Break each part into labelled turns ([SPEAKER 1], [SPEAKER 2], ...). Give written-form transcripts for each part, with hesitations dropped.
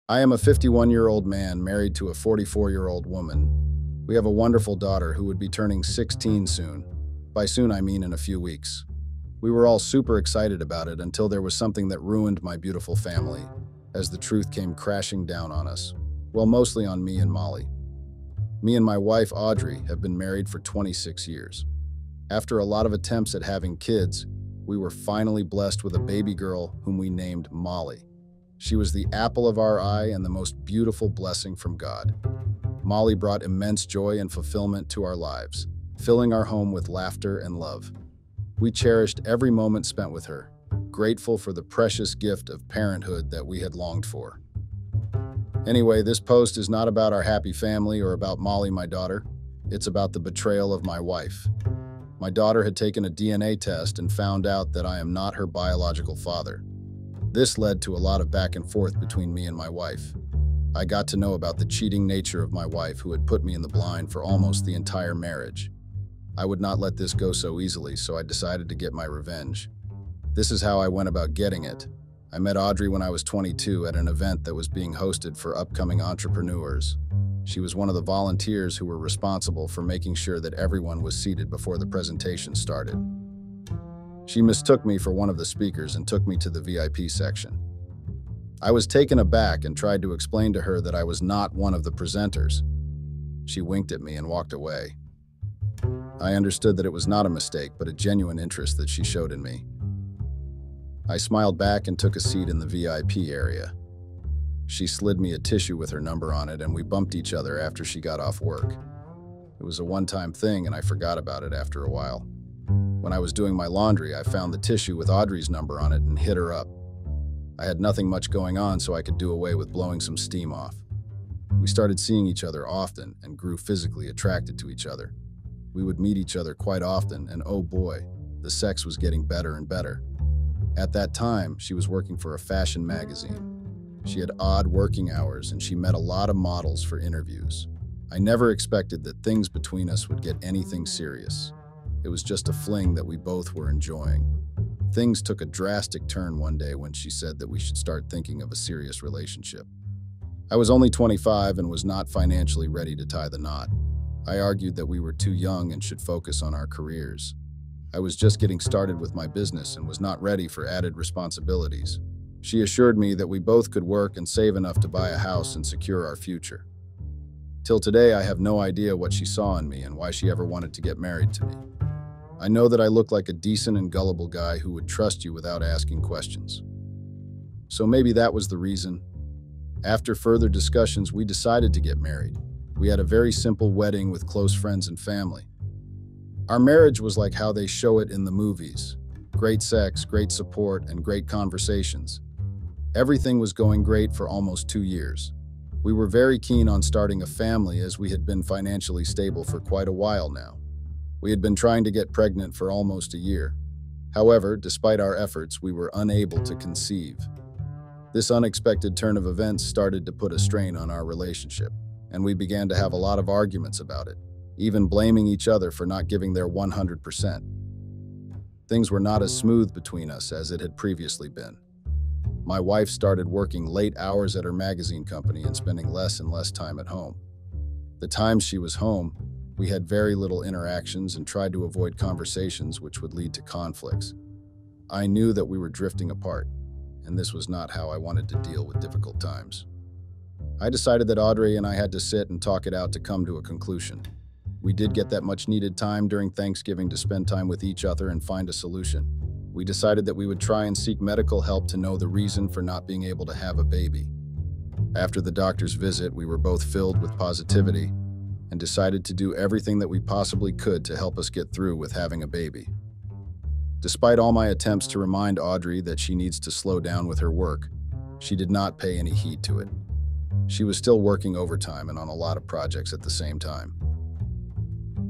[SPEAKER 1] I am a 51-year-old man married to a 44-year-old woman. We have a wonderful daughter who would be turning 16 soon. By soon, I mean in a few weeks. We were all super excited about it until there was something that ruined my beautiful family, as the truth came crashing down on us. Well, mostly on me and Molly. Me and my wife, Audrey, have been married for 26 years. After a lot of attempts at having kids, we were finally blessed with a baby girl whom we named Molly. She was the apple of our eye and the most beautiful blessing from God. Molly brought immense joy and fulfillment to our lives, filling our home with laughter and love. We cherished every moment spent with her, grateful for the precious gift of parenthood that we had longed for. Anyway, this post is not about our happy family or about Molly, my daughter. It's about the betrayal of my wife. My daughter had taken a DNA test and found out that I am not her biological father. This led to a lot of back and forth between me and my wife. I got to know about the cheating nature of my wife, who had put me in the blind for almost the entire marriage. I would not let this go so easily, so I decided to get my revenge. This is how I went about getting it. I met Audrey when I was 22 at an event that was being hosted for upcoming entrepreneurs. She was one of the volunteers who were responsible for making sure that everyone was seated before the presentation started. She mistook me for one of the speakers and took me to the VIP section. I was taken aback and tried to explain to her that I was not one of the presenters. She winked at me and walked away. I understood that it was not a mistake, but a genuine interest that she showed in me. I smiled back and took a seat in the VIP area. She slid me a tissue with her number on it, and we bumped each other after she got off work. It was a one-time thing, and I forgot about it after a while. When I was doing my laundry, I found the tissue with Audrey's number on it and hit her up. I had nothing much going on, so I could do away with blowing some steam off. We started seeing each other often and grew physically attracted to each other. We would meet each other quite often, and oh boy, the sex was getting better and better. At that time, she was working for a fashion magazine. She had odd working hours, and she met a lot of models for interviews. I never expected that things between us would get anything serious. It was just a fling that we both were enjoying. Things took a drastic turn one day when she said that we should start thinking of a serious relationship. I was only 25 and was not financially ready to tie the knot. I argued that we were too young and should focus on our careers. I was just getting started with my business and was not ready for added responsibilities. She assured me that we both could work and save enough to buy a house and secure our future. Till today, I have no idea what she saw in me and why she ever wanted to get married to me. I know that I look like a decent and gullible guy who would trust you without asking questions. So maybe that was the reason. After further discussions, we decided to get married. We had a very simple wedding with close friends and family. Our marriage was like how they show it in the movies. Great sex, great support, and great conversations. Everything was going great for almost 2 years. We were very keen on starting a family as we had been financially stable for quite a while now. We had been trying to get pregnant for almost a year. However, despite our efforts, we were unable to conceive. This unexpected turn of events started to put a strain on our relationship, and we began to have a lot of arguments about it, even blaming each other for not giving their 100%. Things were not as smooth between us as it had previously been. My wife started working late hours at her magazine company and spending less and less time at home. The times she was home, we had very little interactions and tried to avoid conversations which would lead to conflicts. I knew that we were drifting apart, and this was not how I wanted to deal with difficult times. I decided that Audrey and I had to sit and talk it out to come to a conclusion. We did get that much needed time during Thanksgiving to spend time with each other and find a solution. We decided that we would try and seek medical help to know the reason for not being able to have a baby. After the doctor's visit, we were both filled with positivity and decided to do everything that we possibly could to help us get through with having a baby. Despite all my attempts to remind Audrey that she needs to slow down with her work, she did not pay any heed to it. She was still working overtime and on a lot of projects at the same time.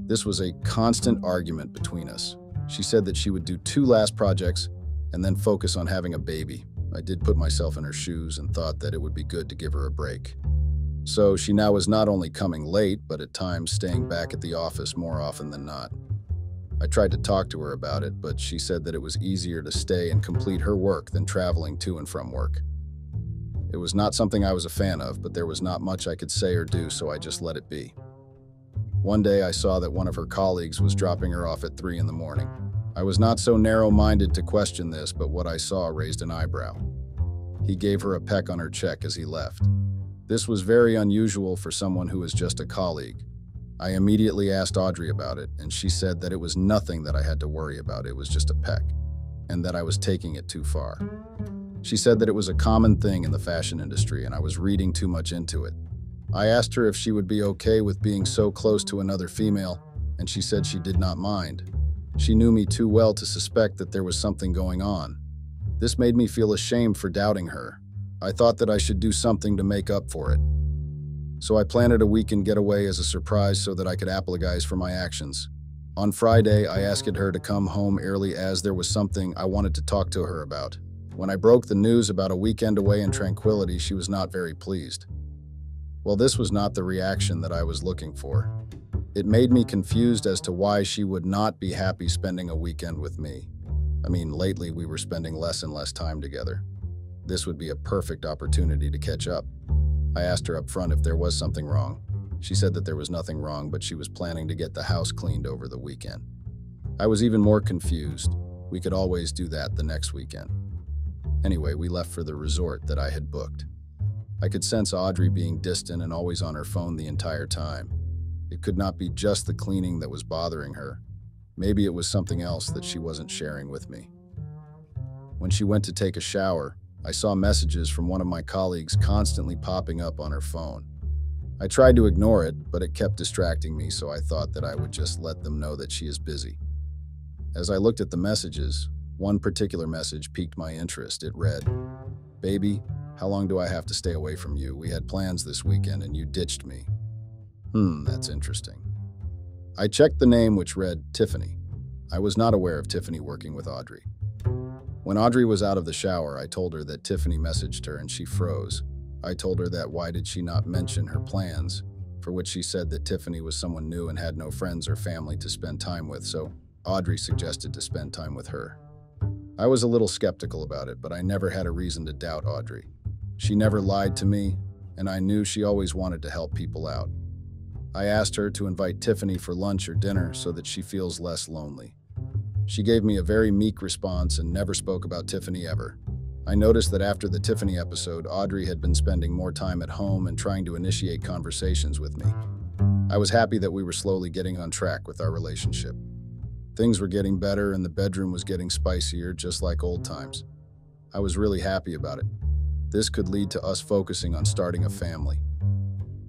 [SPEAKER 1] This was a constant argument between us. She said that she would do 2 last projects and then focus on having a baby. I did put myself in her shoes and thought that it would be good to give her a break. So she now was not only coming late, but at times staying back at the office more often than not. I tried to talk to her about it, but she said that it was easier to stay and complete her work than traveling to and from work. It was not something I was a fan of, but there was not much I could say or do, so I just let it be. One day I saw that one of her colleagues was dropping her off at 3 in the morning. I was not so narrow-minded to question this, but what I saw raised an eyebrow. He gave her a peck on her cheek as he left. This was very unusual for someone who was just a colleague. I immediately asked Audrey about it, and she said that it was nothing that I had to worry about, it was just a peck, and that I was taking it too far. She said that it was a common thing in the fashion industry, and I was reading too much into it. I asked her if she would be okay with being so close to another female, and she said she did not mind. She knew me too well to suspect that there was something going on. This made me feel ashamed for doubting her. I thought that I should do something to make up for it. So I planned a weekend getaway as a surprise so that I could apologize for my actions. On Friday, I asked her to come home early as there was something I wanted to talk to her about. When I broke the news about a weekend away in tranquility, she was not very pleased. Well, this was not the reaction that I was looking for. It made me confused as to why she would not be happy spending a weekend with me. I mean, lately we were spending less and less time together. This would be a perfect opportunity to catch up. I asked her up front if there was something wrong. She said that there was nothing wrong, but she was planning to get the house cleaned over the weekend. I was even more confused. We could always do that the next weekend. Anyway, we left for the resort that I had booked. I could sense Audrey being distant and always on her phone the entire time. It could not be just the cleaning that was bothering her. Maybe it was something else that she wasn't sharing with me. When she went to take a shower, I saw messages from one of my colleagues constantly popping up on her phone. I tried to ignore it, but it kept distracting me, so I thought that I would just let them know that she is busy. As I looked at the messages, one particular message piqued my interest. It read, "Baby, how long do I have to stay away from you? We had plans this weekend and you ditched me." That's interesting. I checked the name, which read Tiffany. I was not aware of Tiffany working with Audrey. When Audrey was out of the shower, I told her that Tiffany messaged her and she froze. I told her that why did she not mention her plans, for which she said that Tiffany was someone new and had no friends or family to spend time with, so Audrey suggested to spend time with her. I was a little skeptical about it, but I never had a reason to doubt Audrey. She never lied to me, and I knew she always wanted to help people out. I asked her to invite Tiffany for lunch or dinner so that she feels less lonely. She gave me a very meek response and never spoke about Tiffany ever. I noticed that after the Tiffany episode, Audrey had been spending more time at home and trying to initiate conversations with me. I was happy that we were slowly getting on track with our relationship. Things were getting better and the bedroom was getting spicier, just like old times. I was really happy about it. This could lead to us focusing on starting a family.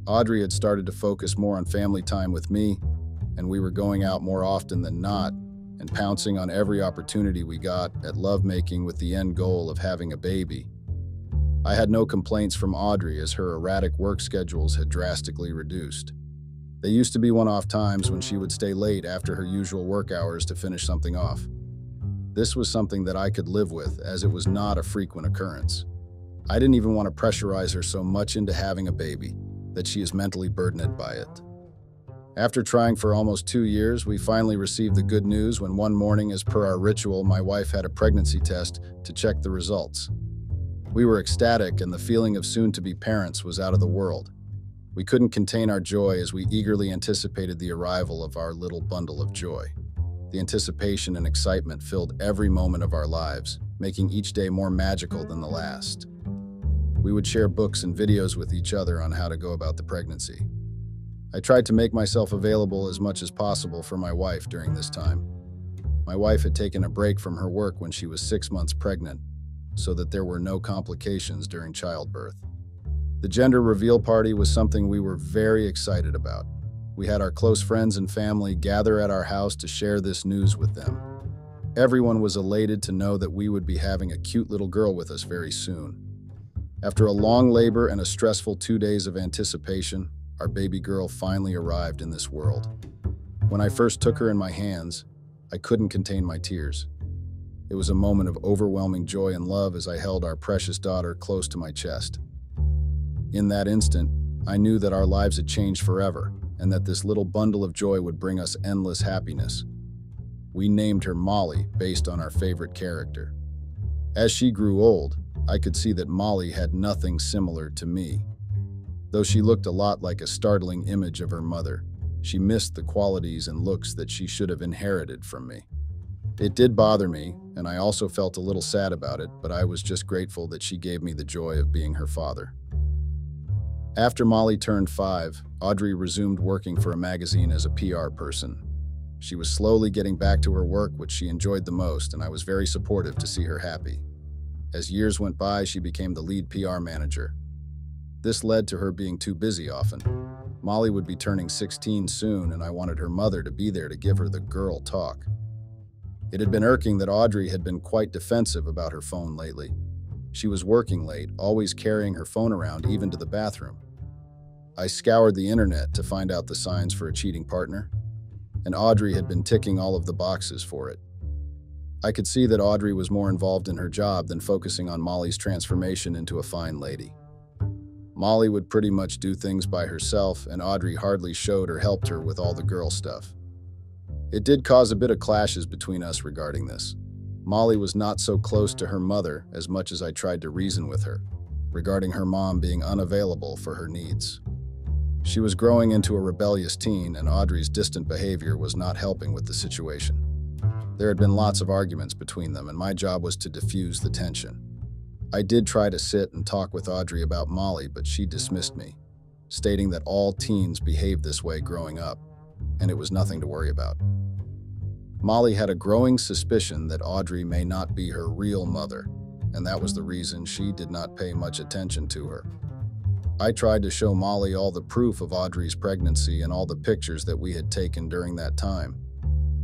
[SPEAKER 1] Audrey had started to focus more on family time with me, and we were going out more often than not, and pouncing on every opportunity we got at lovemaking with the end goal of having a baby. I had no complaints from Audrey as her erratic work schedules had drastically reduced. They used to be one-off times when she would stay late after her usual work hours to finish something off. This was something that I could live with, as it was not a frequent occurrence. I didn't even want to pressurize her so much into having a baby that she is mentally burdened by it. After trying for almost 2 years, we finally received the good news when one morning, as per our ritual, my wife had a pregnancy test to check the results. We were ecstatic, and the feeling of soon-to-be parents was out of the world. We couldn't contain our joy as we eagerly anticipated the arrival of our little bundle of joy. The anticipation and excitement filled every moment of our lives, making each day more magical than the last. We would share books and videos with each other on how to go about the pregnancy. I tried to make myself available as much as possible for my wife during this time. My wife had taken a break from her work when she was 6 months pregnant, so that there were no complications during childbirth. The gender reveal party was something we were very excited about. We had our close friends and family gather at our house to share this news with them. Everyone was elated to know that we would be having a cute little girl with us very soon. After a long labor and a stressful 2 days of anticipation, our baby girl finally arrived in this world. When I first took her in my hands, I couldn't contain my tears. It was a moment of overwhelming joy and love as I held our precious daughter close to my chest. In that instant, I knew that our lives had changed forever and that this little bundle of joy would bring us endless happiness. We named her Molly based on our favorite character. As she grew old, I could see that Molly had nothing similar to me. Though she looked a lot like a startling image of her mother, she missed the qualities and looks that she should have inherited from me. It did bother me, and I also felt a little sad about it, but I was just grateful that she gave me the joy of being her father. After Molly turned 5, Audrey resumed working for a magazine as a PR person. She was slowly getting back to her work, which she enjoyed the most, and I was very supportive to see her happy. As years went by, she became the lead PR manager. This led to her being too busy often. Molly would be turning 16 soon, and I wanted her mother to be there to give her the girl talk. It had been irking that Audrey had been quite defensive about her phone lately. She was working late, always carrying her phone around, even to the bathroom. I scoured the internet to find out the signs for a cheating partner, and Audrey had been ticking all of the boxes for it. I could see that Audrey was more involved in her job than focusing on Molly's transformation into a fine lady. Molly would pretty much do things by herself, and Audrey hardly showed or helped her with all the girl stuff. It did cause a bit of clashes between us regarding this. Molly was not so close to her mother as much as I tried to reason with her, regarding her mom being unavailable for her needs. She was growing into a rebellious teen, and Audrey's distant behavior was not helping with the situation. There had been lots of arguments between them, and my job was to diffuse the tension. I did try to sit and talk with Audrey about Molly, but she dismissed me, stating that all teens behave this way growing up, and it was nothing to worry about. Molly had a growing suspicion that Audrey may not be her real mother, and that was the reason she did not pay much attention to her. I tried to show Molly all the proof of Audrey's pregnancy and all the pictures that we had taken during that time,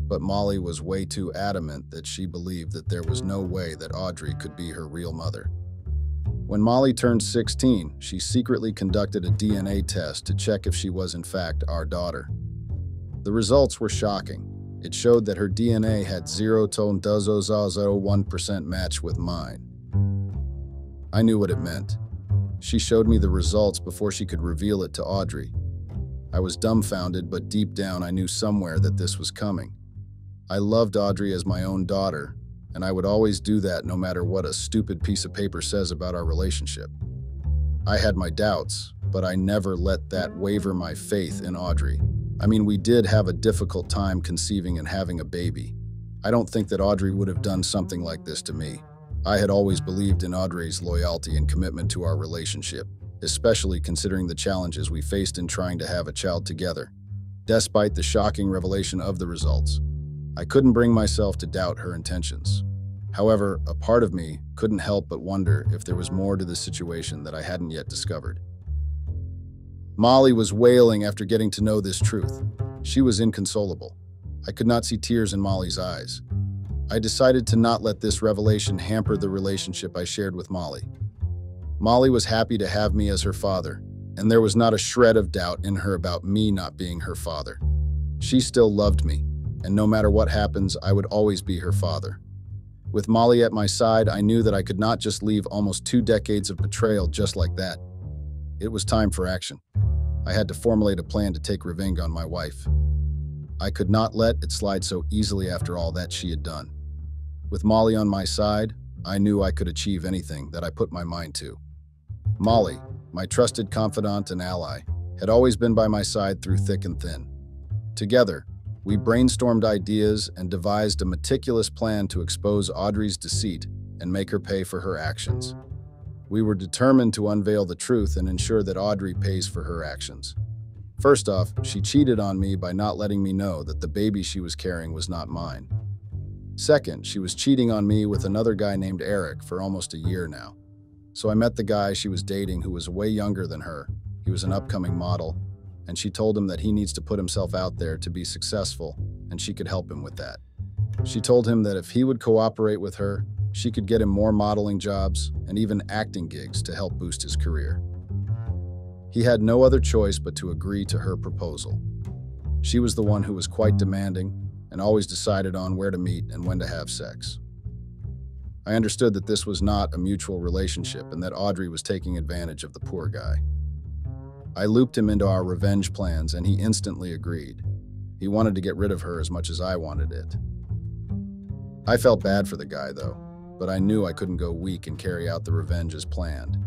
[SPEAKER 1] but Molly was way too adamant that she believed that there was no way that Audrey could be her real mother. When Molly turned 16, she secretly conducted a DNA test to check if she was in fact our daughter. The results were shocking. It showed that her DNA had 0.001% match with mine. I knew what it meant. She showed me the results before she could reveal it to Audrey. I was dumbfounded, but deep down I knew somewhere that this was coming. I loved Audrey as my own daughter, and I would always do that no matter what a stupid piece of paper says about our relationship. I had my doubts, but I never let that waver my faith in Audrey. I mean, we did have a difficult time conceiving and having a baby. I don't think that Audrey would have done something like this to me. I had always believed in Audrey's loyalty and commitment to our relationship, especially considering the challenges we faced in trying to have a child together. Despite the shocking revelation of the results, I couldn't bring myself to doubt her intentions. However, a part of me couldn't help but wonder if there was more to the situation that I hadn't yet discovered. Molly was wailing after getting to know this truth. She was inconsolable. I could not see tears in Molly's eyes. I decided to not let this revelation hamper the relationship I shared with Molly. Molly was happy to have me as her father, and there was not a shred of doubt in her about me not being her father. She still loved me, and no matter what happens, I would always be her father. With Molly at my side, I knew that I could not just leave almost 2 decades of betrayal just like that. It was time for action. I had to formulate a plan to take revenge on my wife. I could not let it slide so easily after all that she had done. With Molly on my side, I knew I could achieve anything that I put my mind to. Molly, my trusted confidant and ally, had always been by my side through thick and thin. Together, we brainstormed ideas and devised a meticulous plan to expose Audrey's deceit and make her pay for her actions. We were determined to unveil the truth and ensure that Audrey pays for her actions. First off, she cheated on me by not letting me know that the baby she was carrying was not mine. Second, she was cheating on me with another guy named Eric for almost a year now. So I met the guy she was dating who was way younger than her. He was an upcoming model, and she told him that he needs to put himself out there to be successful, and she could help him with that. She told him that if he would cooperate with her, she could get him more modeling jobs and even acting gigs to help boost his career. He had no other choice but to agree to her proposal. She was the one who was quite demanding and always decided on where to meet and when to have sex. I understood that this was not a mutual relationship and that Audrey was taking advantage of the poor guy. I looped him into our revenge plans and he instantly agreed. He wanted to get rid of her as much as I wanted it. I felt bad for the guy, though. but I knew I couldn't go weak and carry out the revenge as planned.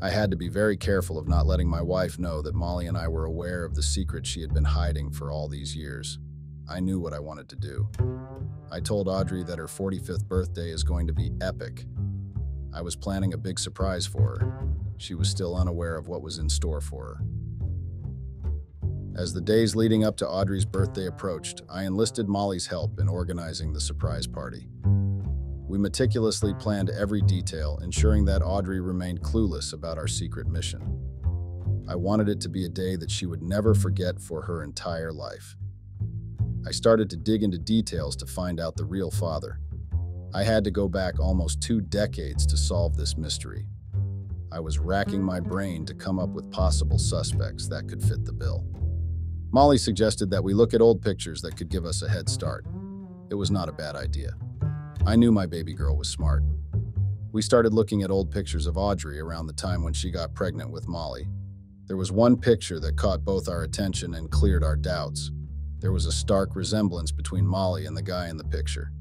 [SPEAKER 1] I had to be very careful of not letting my wife know that Molly and I were aware of the secret she had been hiding for all these years. I knew what I wanted to do. I told Audrey that her 45th birthday is going to be epic. I was planning a big surprise for her. She was still unaware of what was in store for her. As the days leading up to Audrey's birthday approached, I enlisted Molly's help in organizing the surprise party. We meticulously planned every detail, ensuring that Audrey remained clueless about our secret mission. I wanted it to be a day that she would never forget for her entire life. I started to dig into details to find out the real father. I had to go back almost 2 decades to solve this mystery. I was racking my brain to come up with possible suspects that could fit the bill. Molly suggested that we look at old pictures that could give us a head start. It was not a bad idea. I knew my baby girl was smart. We started looking at old pictures of Audrey around the time when she got pregnant with Molly. There was one picture that caught both our attention and cleared our doubts. There was a stark resemblance between Molly and the guy in the picture.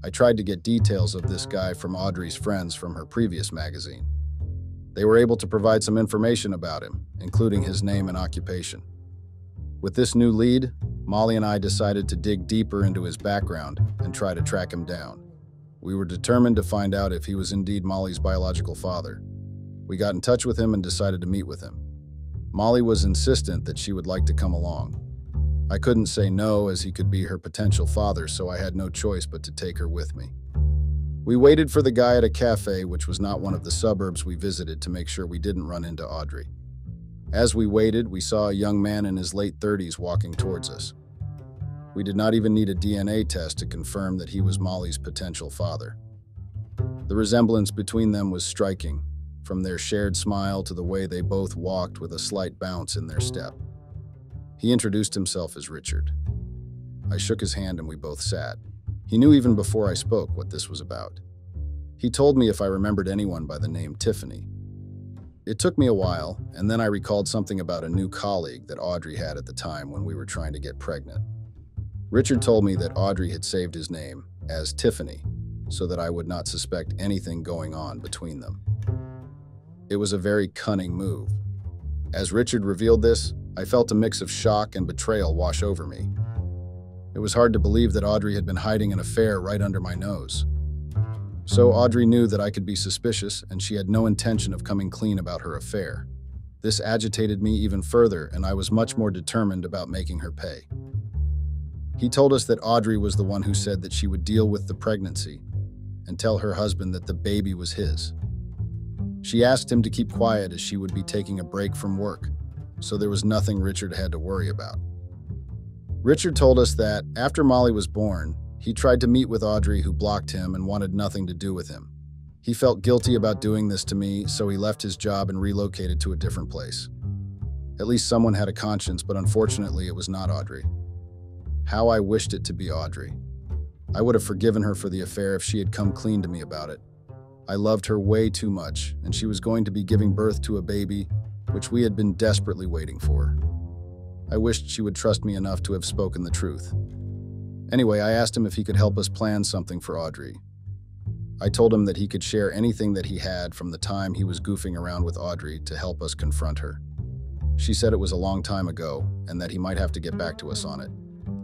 [SPEAKER 1] I tried to get details of this guy from Audrey's friends from her previous magazine. They were able to provide some information about him, including his name and occupation. With this new lead, Molly and I decided to dig deeper into his background and try to track him down. We were determined to find out if he was indeed Molly's biological father. We got in touch with him and decided to meet with him. Molly was insistent that she would like to come along. I couldn't say no, as he could be her potential father, so I had no choice but to take her with me. We waited for the guy at a cafe, which was not one of the suburbs we visited, to make sure we didn't run into Audrey. As we waited, we saw a young man in his late 30s walking towards us. We did not even need a DNA test to confirm that he was Molly's potential father. The resemblance between them was striking, from their shared smile to the way they both walked with a slight bounce in their step. He introduced himself as Richard. I shook his hand and we both sat. He knew even before I spoke what this was about. He told me if I remembered anyone by the name Tiffany. It took me a while, and then I recalled something about a new colleague that Audrey had at the time when we were trying to get pregnant. Richard told me that Audrey had saved his name as Tiffany so that I would not suspect anything going on between them. It was a very cunning move. As Richard revealed this, I felt a mix of shock and betrayal wash over me. It was hard to believe that Audrey had been hiding an affair right under my nose. So Audrey knew that I could be suspicious, and she had no intention of coming clean about her affair. This agitated me even further, and I was much more determined about making her pay. He told us that Audrey was the one who said that she would deal with the pregnancy and tell her husband that the baby was his. She asked him to keep quiet as she would be taking a break from work, so there was nothing Richard had to worry about. Richard told us that, after Molly was born, he tried to meet with Audrey, who blocked him and wanted nothing to do with him. He felt guilty about doing this to me, so he left his job and relocated to a different place. At least someone had a conscience, but unfortunately it was not Audrey. How I wished it to be Audrey. I would have forgiven her for the affair if she had come clean to me about it. I loved her way too much, and she was going to be giving birth to a baby, which we had been desperately waiting for. I wished she would trust me enough to have spoken the truth. Anyway, I asked him if he could help us plan something for Audrey. I told him that he could share anything that he had from the time he was goofing around with Audrey to help us confront her. She said it was a long time ago and that he might have to get back to us on it.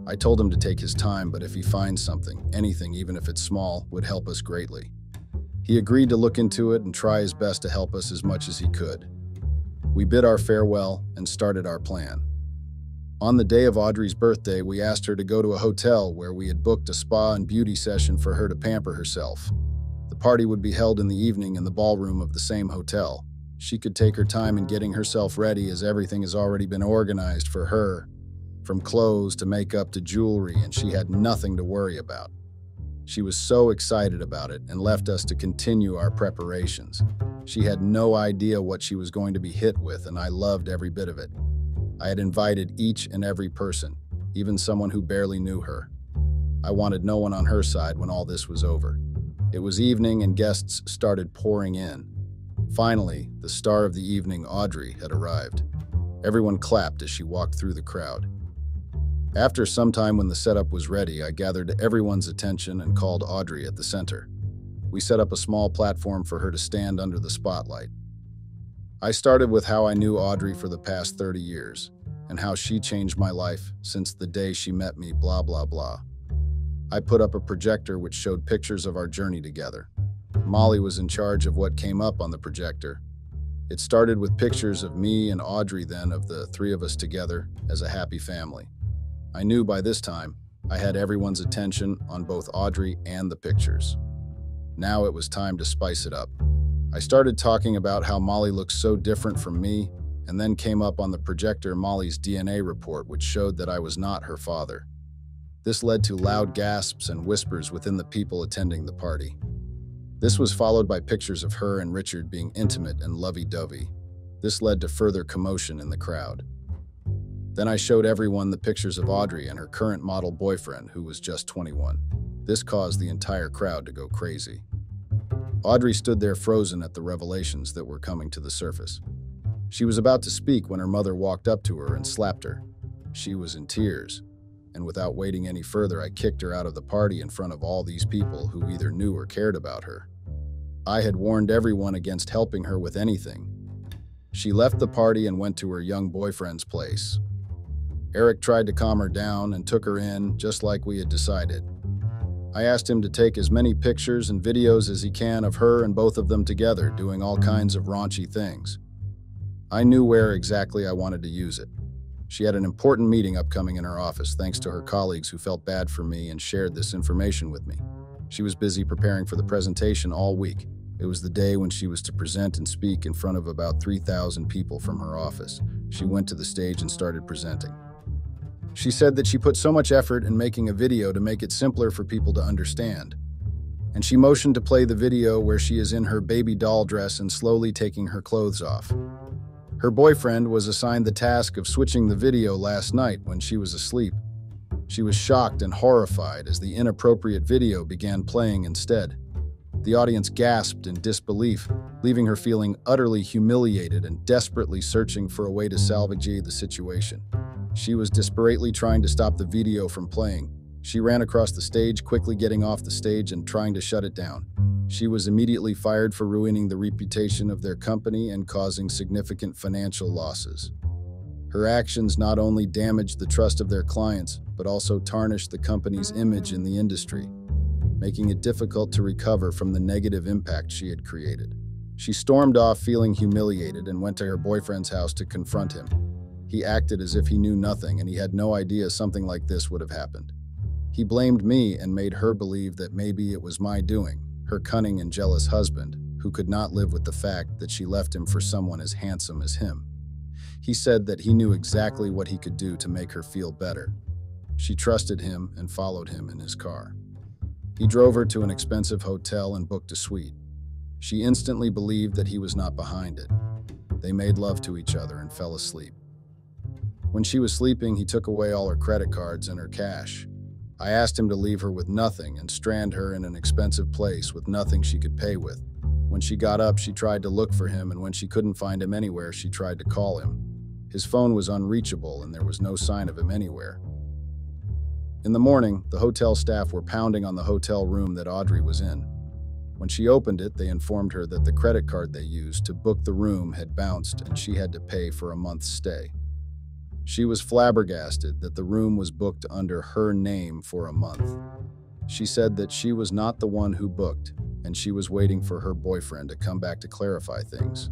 [SPEAKER 1] I told him to take his time, but if he finds something, anything, even if it's small, would help us greatly. He agreed to look into it and try his best to help us as much as he could. We bid our farewell and started our plan. On the day of Audrey's birthday, we asked her to go to a hotel where we had booked a spa and beauty session for her to pamper herself. The party would be held in the evening in the ballroom of the same hotel. She could take her time in getting herself ready, as everything has already been organized for her, from clothes to makeup to jewelry, and she had nothing to worry about. She was so excited about it and left us to continue our preparations. She had no idea what she was going to be hit with, and I loved every bit of it. I had invited each and every person, even someone who barely knew her. I wanted no one on her side when all this was over. It was evening and guests started pouring in. Finally, the star of the evening, Audrey, had arrived. Everyone clapped as she walked through the crowd. After some time, when the setup was ready, I gathered everyone's attention and called Audrey at the center. We set up a small platform for her to stand under the spotlight. I started with how I knew Audrey for the past 30 years, and how she changed my life since the day she met me, blah, blah, blah. I put up a projector which showed pictures of our journey together. Molly was in charge of what came up on the projector. It started with pictures of me and Audrey, then of the three of us together as a happy family. I knew by this time I had everyone's attention on both Audrey and the pictures. Now it was time to spice it up. I started talking about how Molly looked so different from me, and then came up on the projector Molly's DNA report, which showed that I was not her father. This led to loud gasps and whispers within the people attending the party. This was followed by pictures of her and Richard being intimate and lovey-dovey. This led to further commotion in the crowd. Then I showed everyone the pictures of Audrey and her current model boyfriend, who was just 21. This caused the entire crowd to go crazy. Audrey stood there frozen at the revelations that were coming to the surface. She was about to speak when her mother walked up to her and slapped her. She was in tears, and without waiting any further, I kicked her out of the party in front of all these people who either knew or cared about her. I had warned everyone against helping her with anything. She left the party and went to her young boyfriend's place. Eric tried to calm her down and took her in, just like we had decided. I asked him to take as many pictures and videos as he can of her and both of them together, doing all kinds of raunchy things. I knew where exactly I wanted to use it. She had an important meeting upcoming in her office, thanks to her colleagues who felt bad for me and shared this information with me. She was busy preparing for the presentation all week. It was the day when she was to present and speak in front of about 3,000 people from her office. She went to the stage and started presenting. She said that she put so much effort in making a video to make it simpler for people to understand. And she motioned to play the video where she is in her baby doll dress and slowly taking her clothes off. Her boyfriend was assigned the task of switching the video last night when she was asleep. She was shocked and horrified as the inappropriate video began playing instead. The audience gasped in disbelief, leaving her feeling utterly humiliated and desperately searching for a way to salvage the situation. She was desperately trying to stop the video from playing. She ran across the stage, quickly getting off the stage and trying to shut it down. She was immediately fired for ruining the reputation of their company and causing significant financial losses. Her actions not only damaged the trust of their clients, but also tarnished the company's image in the industry, making it difficult to recover from the negative impact she had created. She stormed off feeling humiliated and went to her boyfriend's house to confront him. He acted as if he knew nothing and he had no idea something like this would have happened. He blamed me and made her believe that maybe it was my doing, her cunning and jealous husband, who could not live with the fact that she left him for someone as handsome as him. He said that he knew exactly what he could do to make her feel better. She trusted him and followed him in his car. He drove her to an expensive hotel and booked a suite. She instantly believed that he was not behind it. They made love to each other and fell asleep. When she was sleeping, he took away all her credit cards and her cash. I asked him to leave her with nothing and strand her in an expensive place with nothing she could pay with. When she got up, she tried to look for him, and when she couldn't find him anywhere, she tried to call him. His phone was unreachable, and there was no sign of him anywhere. In the morning, the hotel staff were pounding on the hotel room that Audrey was in. When she opened it, they informed her that the credit card they used to book the room had bounced and she had to pay for a month's stay. She was flabbergasted that the room was booked under her name for a month. She said that she was not the one who booked, and she was waiting for her boyfriend to come back to clarify things.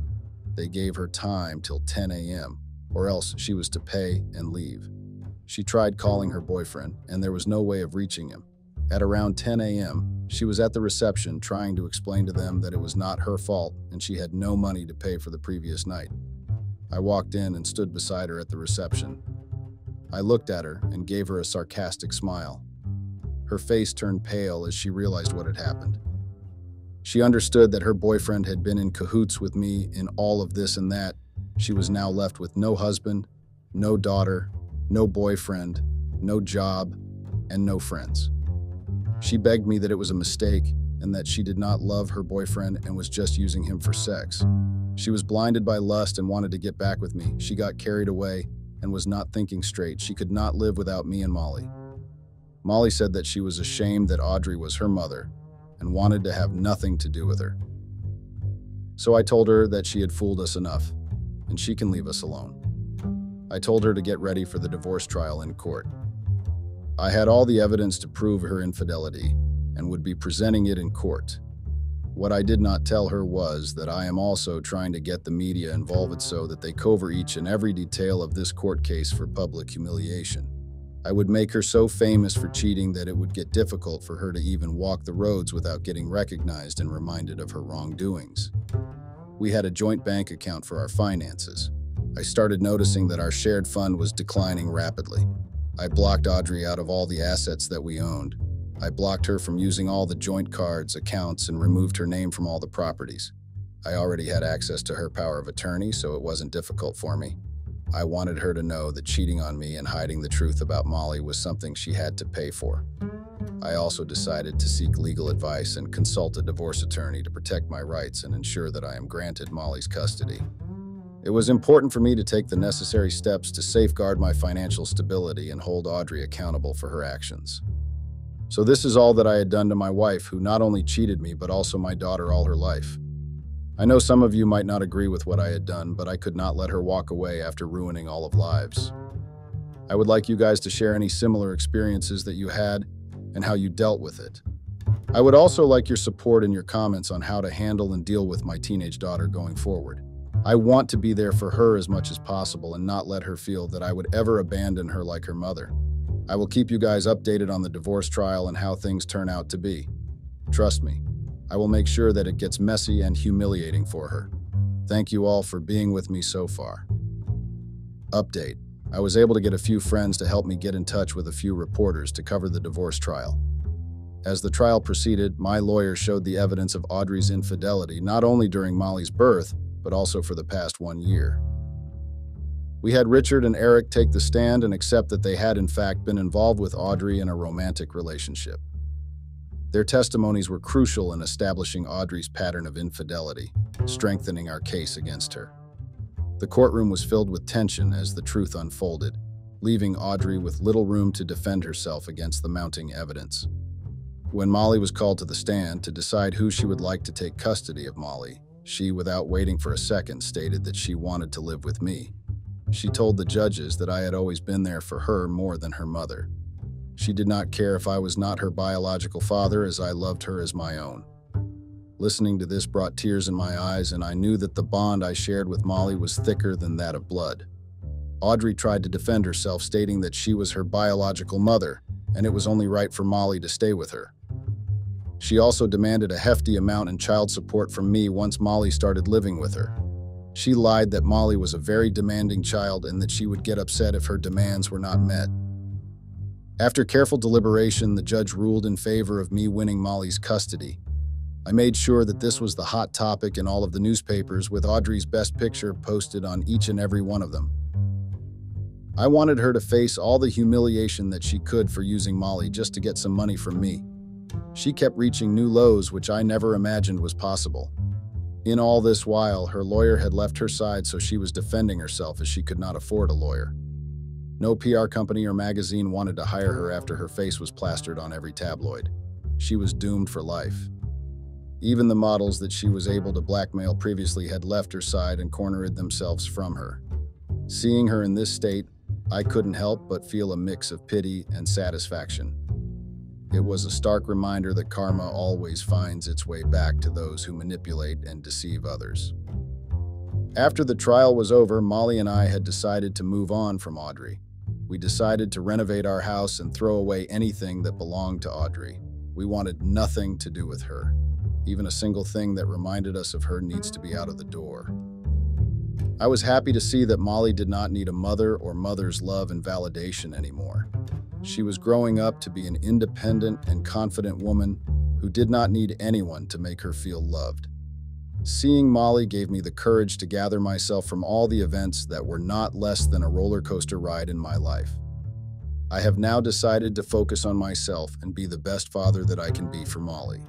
[SPEAKER 1] They gave her time till 10 a.m., or else she was to pay and leave. She tried calling her boyfriend, and there was no way of reaching him. At around 10 a.m., she was at the reception trying to explain to them that it was not her fault and she had no money to pay for the previous night. I walked in and stood beside her at the reception. I looked at her and gave her a sarcastic smile. Her face turned pale as she realized what had happened. She understood that her boyfriend had been in cahoots with me in all of this and that. She was now left with no husband, no daughter, no boyfriend, no job, and no friends. She begged me that it was a mistake and that she did not love her boyfriend and was just using him for sex. She was blinded by lust and wanted to get back with me. She got carried away and was not thinking straight. She could not live without me and Molly. Molly said that she was ashamed that Audrey was her mother, and wanted to have nothing to do with her. So I told her that she had fooled us enough, and she can leave us alone. I told her to get ready for the divorce trial in court. I had all the evidence to prove her infidelity and would be presenting it in court. What I did not tell her was that I am also trying to get the media involved so that they cover each and every detail of this court case for public humiliation. I would make her so famous for cheating that it would get difficult for her to even walk the roads without getting recognized and reminded of her wrongdoings. We had a joint bank account for our finances. I started noticing that our shared fund was declining rapidly. I blocked Audrey out of all the assets that we owned. I blocked her from using all the joint cards, accounts, and removed her name from all the properties. I already had access to her power of attorney, so it wasn't difficult for me. I wanted her to know that cheating on me and hiding the truth about Molly was something she had to pay for. I also decided to seek legal advice and consult a divorce attorney to protect my rights and ensure that I am granted Molly's custody. It was important for me to take the necessary steps to safeguard my financial stability and hold Audrey accountable for her actions. So this is all that I had done to my wife, who not only cheated me, but also my daughter all her life. I know some of you might not agree with what I had done, but I could not let her walk away after ruining all of lives. I would like you guys to share any similar experiences that you had and how you dealt with it. I would also like your support in your comments on how to handle and deal with my teenage daughter going forward. I want to be there for her as much as possible and not let her feel that I would ever abandon her like her mother. I will keep you guys updated on the divorce trial and how things turn out to be. Trust me, I will make sure that it gets messy and humiliating for her. Thank you all for being with me so far. Update. I was able to get a few friends to help me get in touch with a few reporters to cover the divorce trial. As the trial proceeded, my lawyer showed the evidence of Audrey's infidelity not only during Molly's birth, but also for the past 1 year. We had Richard and Eric take the stand and accept that they had in fact been involved with Audrey in a romantic relationship. Their testimonies were crucial in establishing Audrey's pattern of infidelity, strengthening our case against her. The courtroom was filled with tension as the truth unfolded, leaving Audrey with little room to defend herself against the mounting evidence. When Molly was called to the stand to decide who she would like to take custody of Molly, she, without waiting for a second, stated that she wanted to live with me. She told the judges that I had always been there for her more than her mother. She did not care if I was not her biological father, as I loved her as my own. Listening to this brought tears in my eyes, and I knew that the bond I shared with Molly was thicker than that of blood. Audrey tried to defend herself, stating that she was her biological mother, and it was only right for Molly to stay with her. She also demanded a hefty amount in child support from me once Molly started living with her. She lied that Molly was a very demanding child and that she would get upset if her demands were not met. After careful deliberation, the judge ruled in favor of me winning Molly's custody. I made sure that this was the hot topic in all of the newspapers, with Audrey's best picture posted on each and every one of them. I wanted her to face all the humiliation that she could for using Molly just to get some money from me. She kept reaching new lows, which I never imagined was possible. In all this while, her lawyer had left her side, so she was defending herself as she could not afford a lawyer. No PR company or magazine wanted to hire her after her face was plastered on every tabloid. She was doomed for life. Even the models that she was able to blackmail previously had left her side and cornered themselves from her. Seeing her in this state, I couldn't help but feel a mix of pity and satisfaction. It was a stark reminder that karma always finds its way back to those who manipulate and deceive others. After the trial was over, Molly and I had decided to move on from Audrey. We decided to renovate our house and throw away anything that belonged to Audrey. We wanted nothing to do with her. Even a single thing that reminded us of her needs to be out of the door. I was happy to see that Molly did not need a mother or mother's love and validation anymore. She was growing up to be an independent and confident woman who did not need anyone to make her feel loved. Seeing Molly gave me the courage to gather myself from all the events that were not less than a roller coaster ride in my life. I have now decided to focus on myself and be the best father that I can be for Molly.